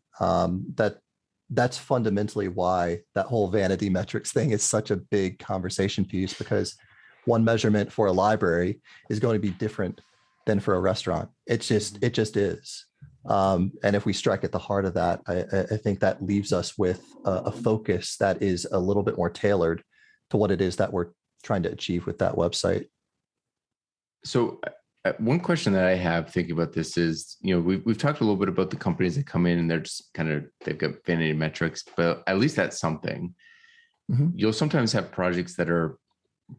That's fundamentally why that whole vanity metrics thing is such a big conversation piece, because one measurement for a library is going to be different than for a restaurant. It just is. And if we strike at the heart of that, I think that leaves us with a focus that is a little bit more tailored to what it is that we're trying to achieve with that website. So one question that I have thinking about this is, we've talked a little bit about the companies that come in and they're just they've got vanity metrics, but at least that's something. Mm-hmm. You'll sometimes have projects that are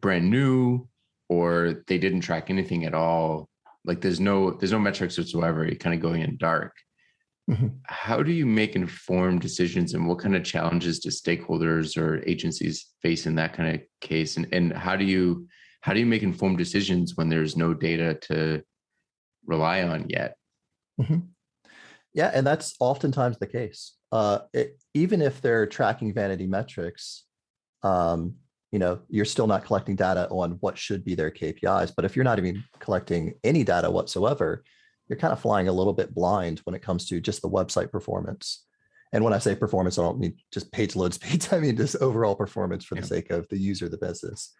brand new or they didn't track anything at all. Like there's no metrics whatsoever. You're kind of going in dark. Mm-hmm. How do you make informed decisions, and what kind of challenges do stakeholders or agencies face in that kind of case? And how do you make informed decisions when there's no data to rely on yet? Mm-hmm. Yeah, and that's oftentimes the case. Even if they're tracking vanity metrics, you're still not collecting data on what should be their KPIs. But if you're not even collecting any data whatsoever, you're kind of flying a little bit blind when it comes to just the website performance. And when I say performance, I don't mean just page load speeds. I mean just overall performance for the sake of the user, the business.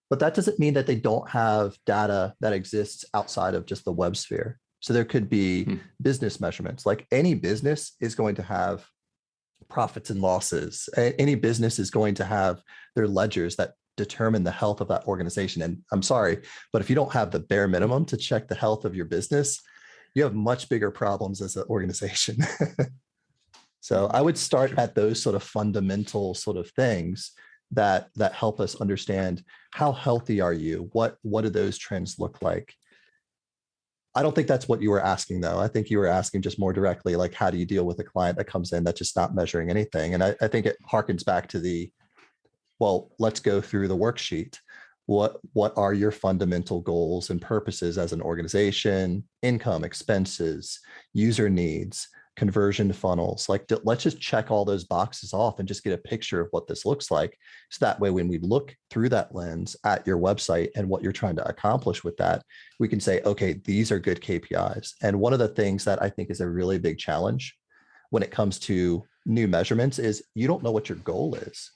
But that doesn't mean that they don't have data that exists outside of just the web sphere. So there could be business measurements. Like any business is going to have profits and losses. Any business is going to have their ledgers that determine the health of that organization. And I'm sorry, but if you don't have the bare minimum to check the health of your business, you have much bigger problems as an organization. So I would start at those sort of fundamental sort of things that help us understand how healthy are you? What do those trends look like? I don't think that's what you were asking, though. I think you were asking just more directly, like, how do you deal with a client that comes in that's just not measuring anything? And I think it harkens back to well, let's go through the worksheet. What are your fundamental goals and purposes as an organization? Income, expenses, user needs, conversion funnels. Like, let's just check all those boxes off and just get a picture of what this looks like. So that way, when we look through that lens at your website and what you're trying to accomplish with that, we can say, okay, these are good KPIs. And one of the things that I think is a really big challenge when it comes to new measurements is you don't know what your goal is.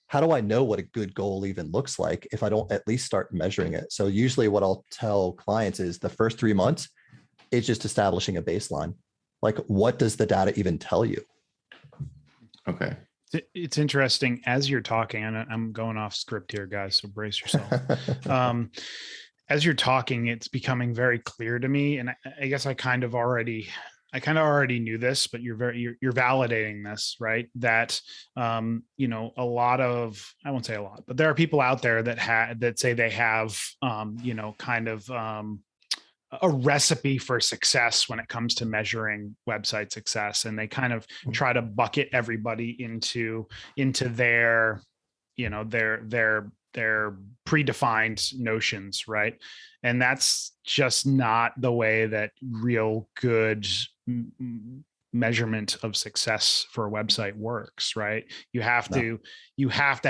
How do I know what a good goal even looks like if I don't at least start measuring it? So usually what I'll tell clients is the first 3 months is just establishing a baseline. Like, what does the data even tell you? Okay. It's interesting as you're talking, and I'm going off script here, guys, so brace yourself. As you're talking, it's becoming very clear to me. And I guess I kind of already knew this, but you're validating this, right? That, a lot of, I won't say a lot, but there are people out there that say they have, a recipe for success when it comes to measuring website success. And they kind of try to bucket everybody into their predefined notions, right? And that's just not the way that real good measurement of success for a website works, right? You have to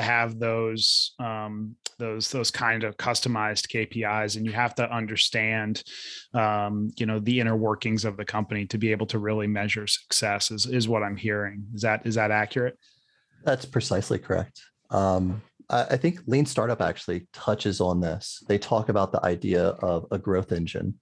have those kind of customized KPIs, and you have to understand the inner workings of the company to be able to really measure success is what I'm hearing. Is that accurate? That's precisely correct. I think Lean Startup actually touches on this. They talk about the idea of a growth engine.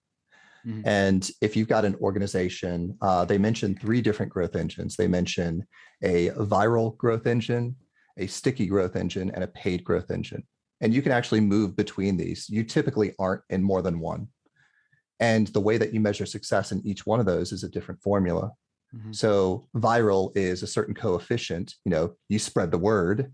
Mm-hmm. And if you've got an organization, they mention 3 different growth engines. They mention a viral growth engine, a sticky growth engine, and a paid growth engine. And you can actually move between these. You typically aren't in more than one. And the way that you measure success in each one of those is a different formula. Mm-hmm. So viral is a certain coefficient. You spread the word.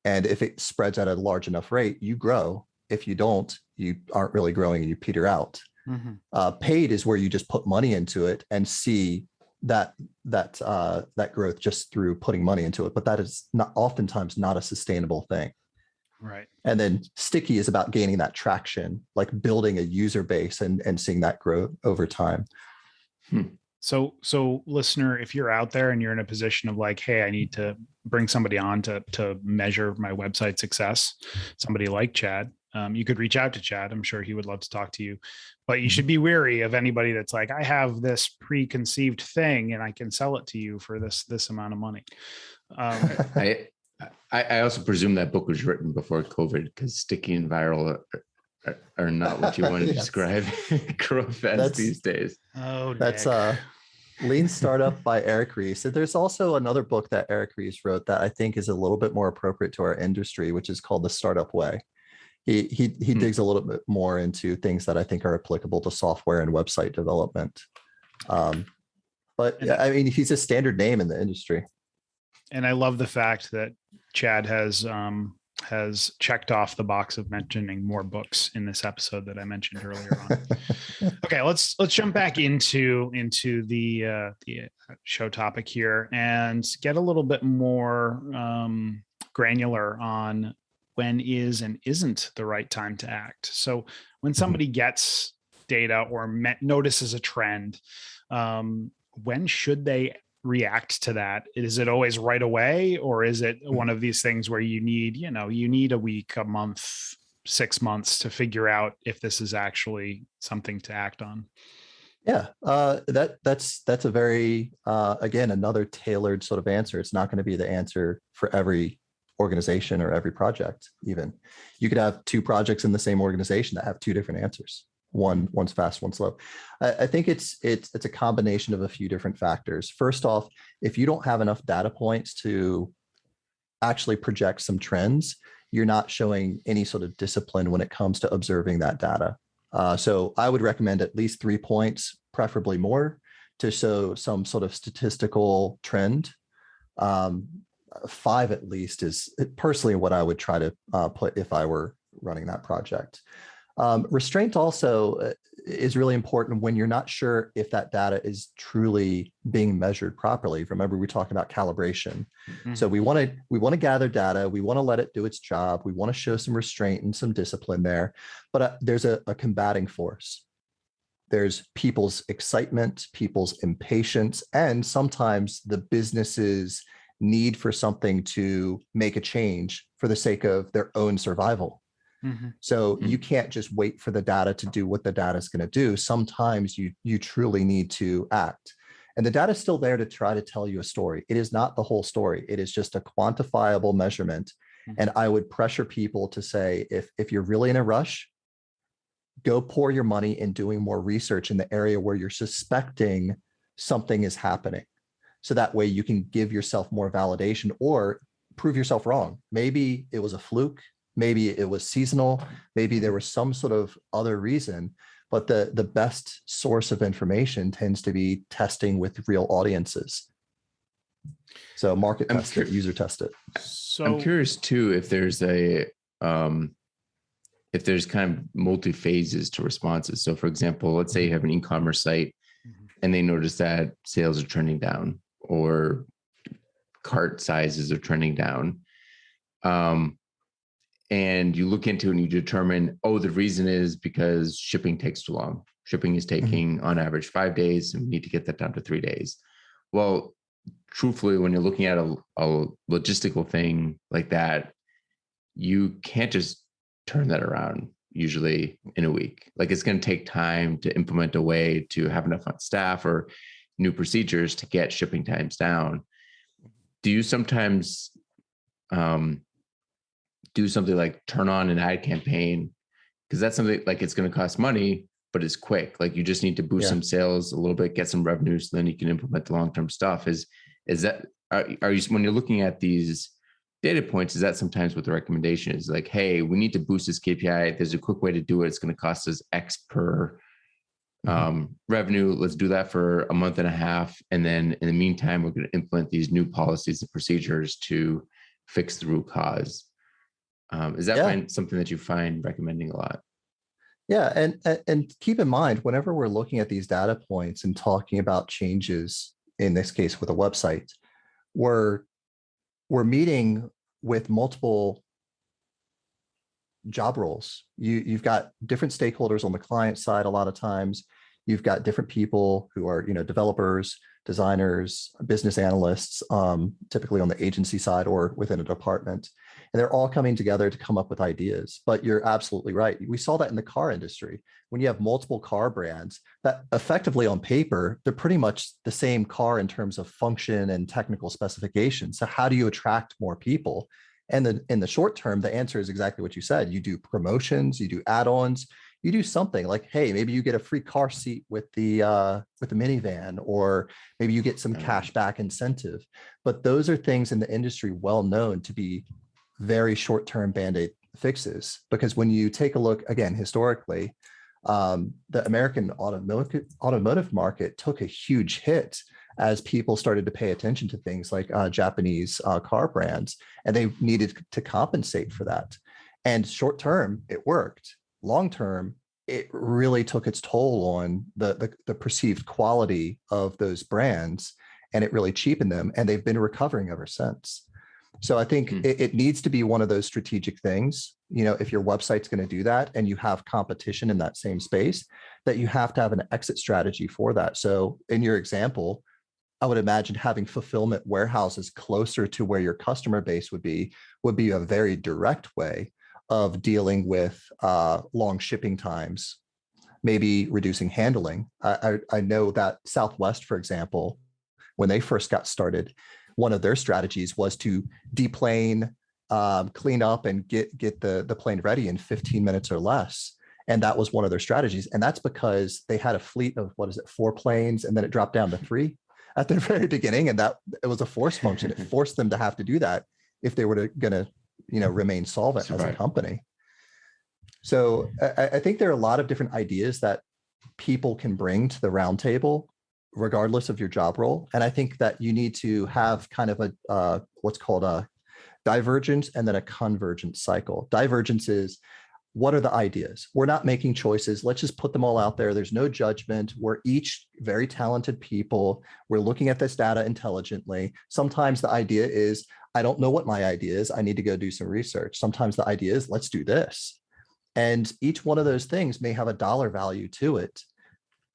And if it spreads at a large enough rate, you grow. If you don't, you aren't really growing and you peter out. Mm-hmm. Paid is where you just put money into it and see that growth just through putting money into it. But that is oftentimes not a sustainable thing. Right. And then sticky is about gaining that traction, like building a user base and seeing that grow over time. So listener, if you're out there and you're in a position of like, hey, I need to bring somebody on to measure my website success, somebody like Chad, you could reach out to Chad. I'm sure he would love to talk to you, but you should be wary of anybody that's like, I have this preconceived thing and I can sell it to you for this amount of money. I also presume that book was written before COVID, because sticky and viral are not what you want to Yes. describe growth as these days. Oh, That's Nick. Lean Startup by Eric Ries. There's also another book that Eric Ries wrote that I think is a little bit more appropriate to our industry, which is called The Startup Way. He digs a little bit more into things that I think are applicable to software and website development. But yeah, I mean, he's a standard name in the industry. And I love the fact that Chad has checked off the box of mentioning more books in this episode that I mentioned earlier on. Okay, let's jump back into the show topic here and get a little bit more granular on when is and isn't the right time to act. So when somebody gets data or notices a trend, when should they react to that? Is it always right away, or is it one of these things where you need a week, a month, 6 months to figure out if this is actually something to act on? Yeah, that's a very again, another tailored sort of answer. It's not going to be the answer for every organization or every project. Even you could have 2 projects in the same organization that have 2 different answers. One's fast, one's slow. I think it's a combination of a few different factors. First off, if you don't have enough data points to actually project some trends, you're not showing any sort of discipline when it comes to observing that data. So I would recommend at least 3 points, preferably more, to show some sort of statistical trend. 5 at least is personally what I would try to put if I were running that project. Restraint also is really important when you're not sure if that data is truly being measured properly. Remember, we talked about calibration. Mm-hmm. So we want to gather data. We want to let it do its job. We want to show some restraint and some discipline there. But there's a combating force. There's people's excitement, people's impatience, and sometimes the business's need for something to make a change for the sake of their own survival. Mm-hmm. So you can't just wait for the data to do what the data is going to do. Sometimes you truly need to act. And the data is still there to try to tell you a story. It is not the whole story. It is just a quantifiable measurement. Mm-hmm. And I would pressure people to say, if you're really in a rush, go pour your money in doing more research in the area where you're suspecting something is happening. So that way you can give yourself more validation or prove yourself wrong. Maybe it was a fluke. Maybe it was seasonal. Maybe there was some sort of other reason, but the best source of information tends to be testing with real audiences. So market test it, user test it. So I'm curious too, if there's kind of multi phases to responses. So for example, let's say you have an e-commerce site and they notice that sales are trending down or cart sizes are trending down. And you look into it and you determine, the reason is because shipping takes too long. Shipping is taking on average 5 days, and we need to get that down to 3 days. Well, truthfully, when you're looking at a logistical thing like that, you can't just turn that around usually in a week. Like, it's going to take time to implement a way to have enough staff or new procedures to get shipping times down. Do you sometimes do something like turn on an ad campaign? Because that's something like it's going to cost money, but it's quick. Like, you just need to boost some sales a little bit, get some revenue, so then you can implement the long-term stuff. Is that, are you, when you're looking at these data points, is that sometimes what the recommendation is? Like, hey, we need to boost this KPI. There's a quick way to do it. It's going to cost us X per revenue. Let's do that for a month and a half. And then in the meantime, we're going to implement these new policies and procedures to fix the root cause. Is that something that you find recommending a lot? Yeah, and keep in mind, whenever we're looking at these data points and talking about changes, in this case with a website, we're meeting with multiple job roles. You've got different stakeholders on the client side. A lot of times, you've got different people who are developers, designers, business analysts, typically on the agency side or within a department. And they're all coming together to come up with ideas. But you're absolutely right. We saw that in the car industry. When you have multiple car brands that effectively on paper, they're pretty much the same car in terms of function and technical specifications. So how do you attract more people? And then in the short term, the answer is exactly what you said. You do promotions, you do add-ons, you do something like, hey, maybe you get a free car seat with the minivan, or maybe you get some cash back incentive. But those are things in the industry well known to be very short-term band-aid fixes. Because when you take a look again historically, the American automotive market took a huge hit as people started to pay attention to things like Japanese car brands, and they needed to compensate for that. And short term, it worked. Long term, it really took its toll on the perceived quality of those brands, and it really cheapened them. And they've been recovering ever since. So I think it needs to be one of those strategic things. You know, if your website's going to do that and you have competition in that same space, that you have to have an exit strategy for that. So in your example, I would imagine having fulfillment warehouses closer to where your customer base would be a very direct way of dealing with long shipping times, maybe reducing handling. I know that Southwest, for example, when they first got started, one of their strategies was to deplane, clean up, and get the plane ready in 15 minutes or less. And that was one of their strategies. And that's because they had a fleet of, 4 planes, and then it dropped down to 3 at the very beginning. And that it was a force function. It forced them to have to do that if they were going to, remain solvent as a company. So I think there are a lot of different ideas that people can bring to the roundtable, regardless of your job role. And I think that you need to have kind of a what's called a divergence and then a convergent cycle. Divergence is, what are the ideas? We're not making choices. Let's just put them all out there. There's no judgment. We're each very talented people. We're looking at this data intelligently. Sometimes the idea is, I don't know what my idea is. I need to go do some research. Sometimes the idea is, let's do this. And each one of those things may have a dollar value to it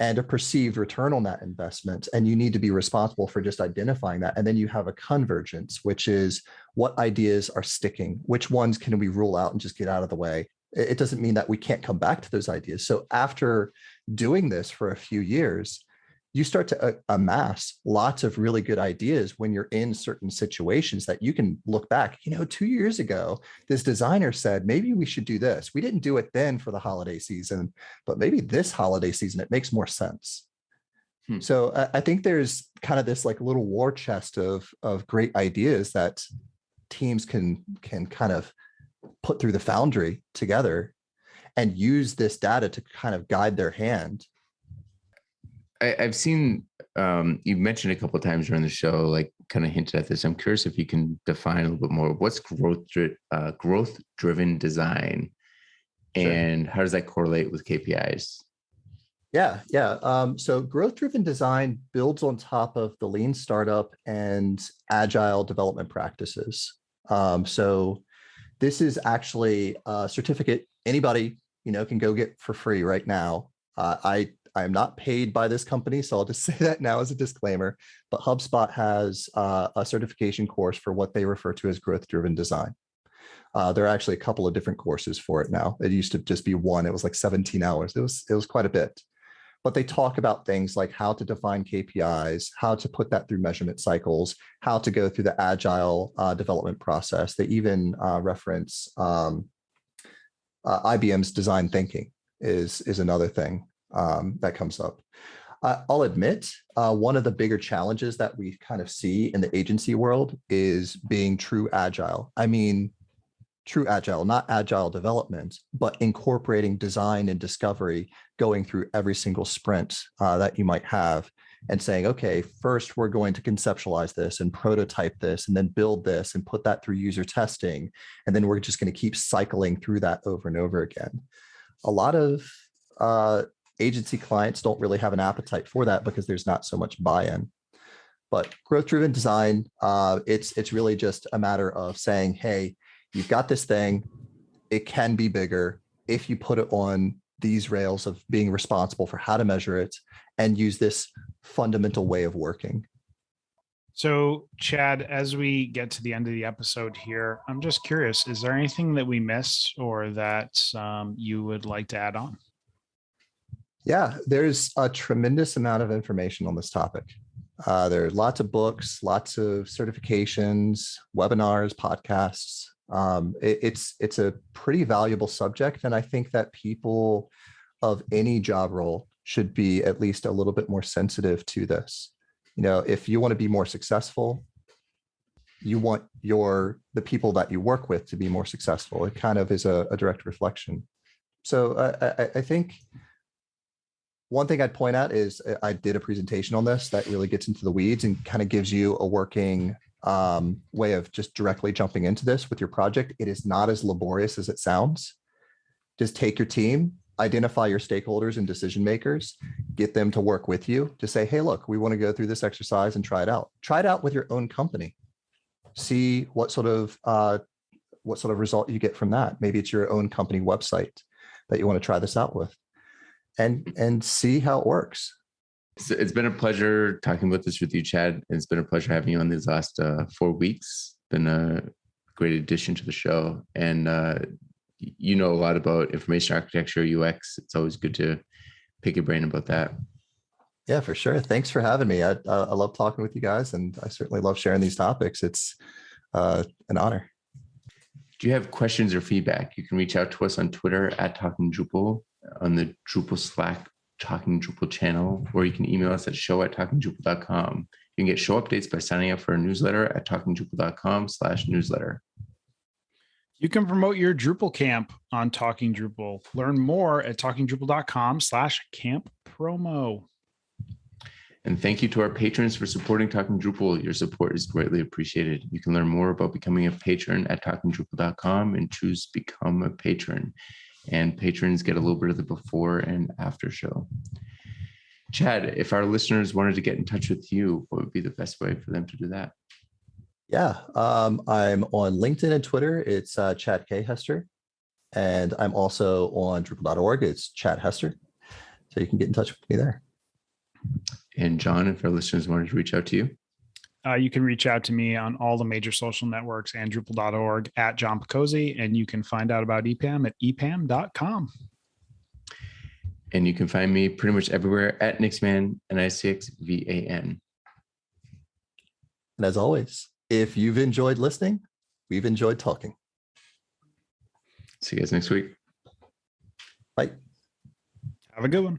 and a perceived return on that investment. And you need to be responsible for just identifying that. And then you have a convergence, which is, what ideas are sticking? Which ones can we rule out and just get out of the way? It doesn't mean that we can't come back to those ideas. So after doing this for a few years, you start to amass lots of really good ideas when you're in certain situations that you can look back. 2 years ago, this designer said, maybe we should do this. We didn't do it then for the holiday season, but maybe this holiday season, it makes more sense. So I think there's kind of this like little war chest of great ideas that teams can kind of put through the foundry together and use this data to kind of guide their hand. I've seen, you've mentioned a couple of times during the show, like kind of hinted at this. I'm curious if you can define a little bit more. What's growth-driven design, and how does that correlate with KPIs? Yeah. So growth-driven design builds on top of the lean startup and agile development practices. So this is actually a certificate anybody can go get for free right now. I am not paid by this company, so I'll just say that now as a disclaimer. But HubSpot has a certification course for what they refer to as growth-driven design. There are actually a couple of different courses for it now. It used to just be one. It was like 17 hours. It was quite a bit. But they talk about things like how to define KPIs, how to put that through measurement cycles, how to go through the agile development process. They even reference IBM's design thinking is another thing that comes up. I'll admit, one of the bigger challenges that we kind of see in the agency world is being true agile. I mean, true agile, not agile development, but incorporating design and discovery, going through every single sprint that you might have and saying, okay, first we're going to conceptualize this and prototype this and then build this and put that through user testing. And then we're just going to keep cycling through that over and over again. A lot of agency clients don't really have an appetite for that because there's not so much buy-in. But growth-driven design, it's really just a matter of saying, hey, you've got this thing, it can be bigger if you put it on these rails of being responsible for how to measure it and use this fundamental way of working. So, Chad, as we get to the end of the episode here, I'm just curious, is there anything that we missed or that you would like to add on? Yeah, there's a tremendous amount of information on this topic. There are lots of books, lots of certifications, webinars, podcasts. It's a pretty valuable subject, and I think that people of any job role should be at least a little bit more sensitive to this. If you want to be more successful, you want the people that you work with to be more successful. It kind of is a direct reflection. So I think one thing I'd point out is I did a presentation on this that really gets into the weeds and kind of gives you a working way of just directly jumping into this with your project. It is not as laborious as it sounds. Just take your team, identify your stakeholders and decision makers, get them to work with you to say, hey, look, we want to go through this exercise and try it out. Try it out with your own company. See what sort of result you get from that. Maybe it's your own company website that you want to try this out with, and see how it works. It's been a pleasure talking about this with you, Chad. It's been a pleasure having you on these last 4 weeks. Been a great addition to the show, and you know a lot about information architecture, UX. It's always good to pick your brain about that. Yeah, for sure. Thanks for having me. I love talking with you guys, and I certainly love sharing these topics. It's an honor. Do you have questions or feedback? You can reach out to us on Twitter at Talking Drupal, on the Drupal Slack Talking Drupal channel, or you can email us at show@talkingdrupal.com. You can get show updates by signing up for a newsletter at talkingdrupal.com/newsletter. You can promote your Drupal camp on Talking Drupal. Learn more at talkingdrupal.com/camp promo. And thank you to our patrons for supporting Talking Drupal. Your support is greatly appreciated. You can learn more about becoming a patron at talkingdrupal.com and choose Become a Patron. And patrons get a little bit of the before and after show. Chad, if our listeners wanted to get in touch with you, what would be the best way for them to do that? Yeah, I'm on LinkedIn and Twitter. It's Chad K. Hester. And I'm also on Drupal.org. It's Chad Hester. So you can get in touch with me there. And John, if our listeners wanted to reach out to you? You can reach out to me on all the major social networks and Drupal.org at John Picozzi, and you can find out about EPAM at epam.com. And you can find me pretty much everywhere at Nixman, NICXVAN. And as always, if you've enjoyed listening, we've enjoyed talking. See you guys next week. Bye. Have a good one.